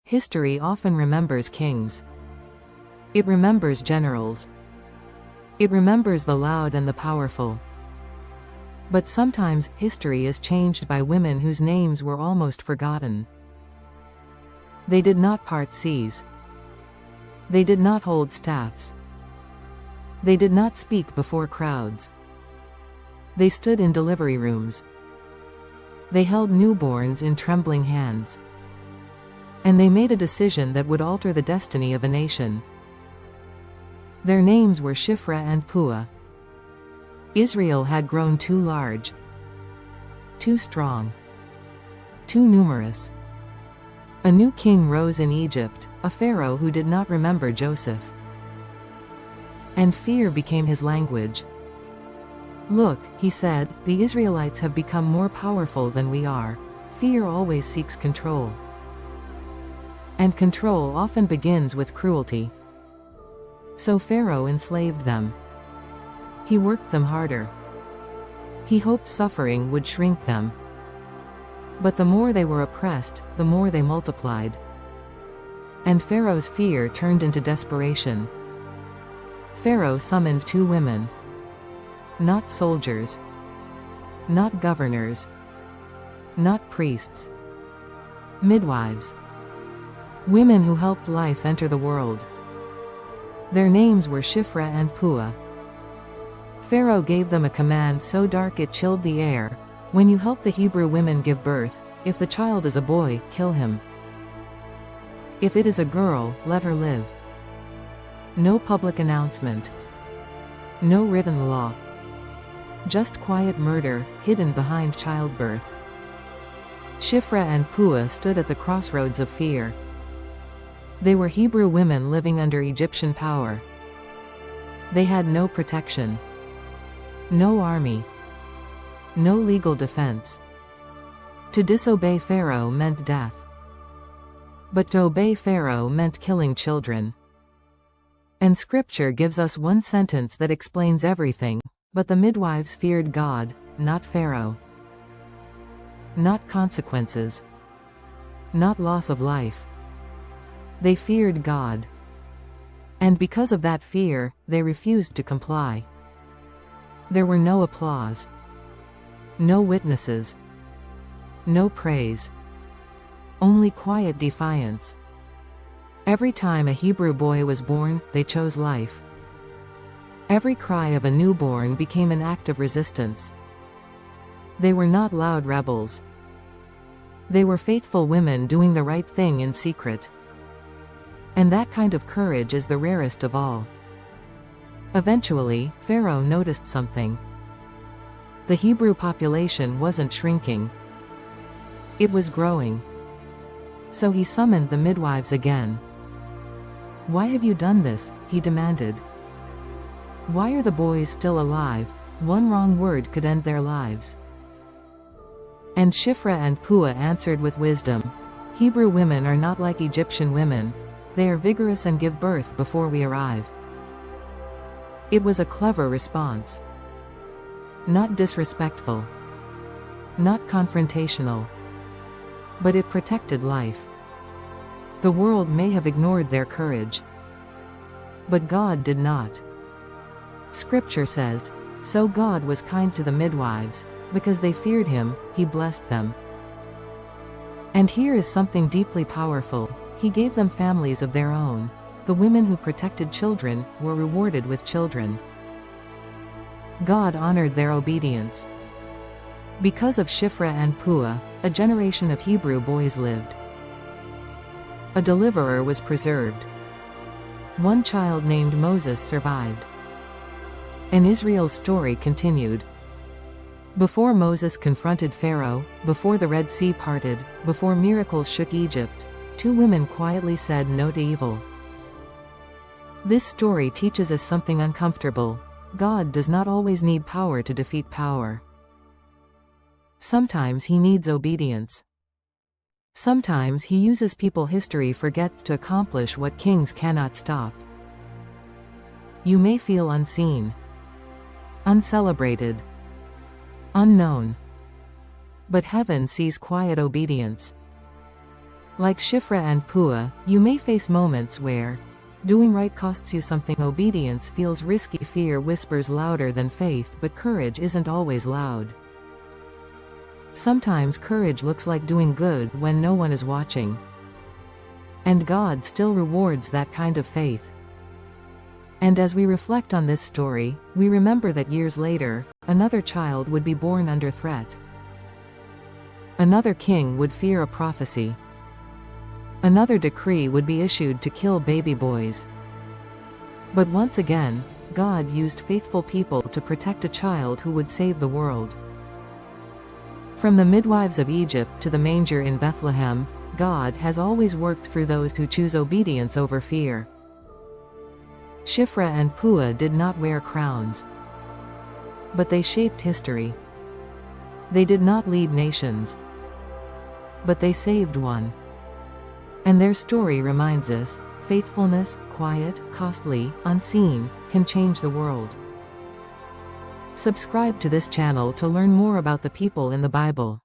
History often remembers kings. It remembers generals. It remembers the loud and the powerful. But sometimes, history is changed by women whose names were almost forgotten. They did not part seas. They did not hold staffs. They did not speak before crowds. They stood in delivery rooms. They held newborns in trembling hands. And they made a decision that would alter the destiny of a nation. Their names were Shiphrah and Puah. Israel had grown too large, too strong, too numerous. A new king rose in Egypt, a Pharaoh who did not remember Joseph. And fear became his language. "Look," he said, "the Israelites have become more powerful than we are." Fear always seeks control. And control often begins with cruelty. So Pharaoh enslaved them. He worked them harder. He hoped suffering would shrink them. But the more they were oppressed, the more they multiplied. And Pharaoh's fear turned into desperation. Pharaoh summoned 2 women. Not soldiers. Not governors. Not priests. Midwives. Women who helped life enter the world. Their names were Shiphrah and Puah. Pharaoh gave them a command so dark it chilled the air. "When you help the Hebrew women give birth, if the child is a boy, kill him. If it is a girl, let her live." No public announcement. No written law. Just quiet murder, hidden behind childbirth. Shiphrah and Puah stood at the crossroads of fear. They were Hebrew women living under Egyptian power. They had no protection. No army. No legal defense. To disobey Pharaoh meant death. But to obey Pharaoh meant killing children. And Scripture gives us one sentence that explains everything. But the midwives feared God, not Pharaoh. Not consequences. Not loss of life. They feared God. And because of that fear, they refused to comply. There were no applause. No witnesses. No praise. Only quiet defiance. Every time a Hebrew boy was born, they chose life. Every cry of a newborn became an act of resistance. They were not loud rebels. They were faithful women doing the right thing in secret. And that kind of courage is the rarest of all. Eventually, Pharaoh noticed something. The Hebrew population wasn't shrinking. It was growing. So he summoned the midwives again. "Why have you done this?" he demanded. "Why are the boys still alive? One wrong word could end their lives." And Shiphrah and Puah answered with wisdom. "Hebrew women are not like Egyptian women. They are vigorous and give birth before we arrive." It was a clever response. Not disrespectful. Not confrontational. But it protected life. The world may have ignored their courage. But God did not. Scripture says, "So God was kind to the midwives, because they feared him, he blessed them." And here is something deeply powerful. He gave them families of their own. The women who protected children were rewarded with children. God honored their obedience. Because of Shiphrah and Puah, a generation of Hebrew boys lived. A deliverer was preserved. One child named Moses survived. And Israel's story continued. Before Moses confronted Pharaoh, before the Red Sea parted, before miracles shook Egypt, 2 women quietly said no to evil. This story teaches us something uncomfortable. God does not always need power to defeat power. Sometimes he needs obedience. Sometimes he uses people history forgets to accomplish what kings cannot stop. You may feel unseen, uncelebrated, unknown. But heaven sees quiet obedience. Like Shiphrah and Puah, you may face moments where doing right costs you something. Obedience feels risky. Fear whispers louder than faith, but courage isn't always loud. Sometimes courage looks like doing good when no one is watching. And God still rewards that kind of faith. And as we reflect on this story, we remember that years later, another child would be born under threat. Another king would fear a prophecy. Another decree would be issued to kill baby boys. But once again, God used faithful people to protect a child who would save the world. From the midwives of Egypt to the manger in Bethlehem, God has always worked through those who choose obedience over fear. Shiphrah and Puah did not wear crowns, but they shaped history. They did not lead nations, but they saved one. And their story reminds us, faithfulness, quiet, costly, unseen, can change the world. Subscribe to this channel to learn more about the people in the Bible.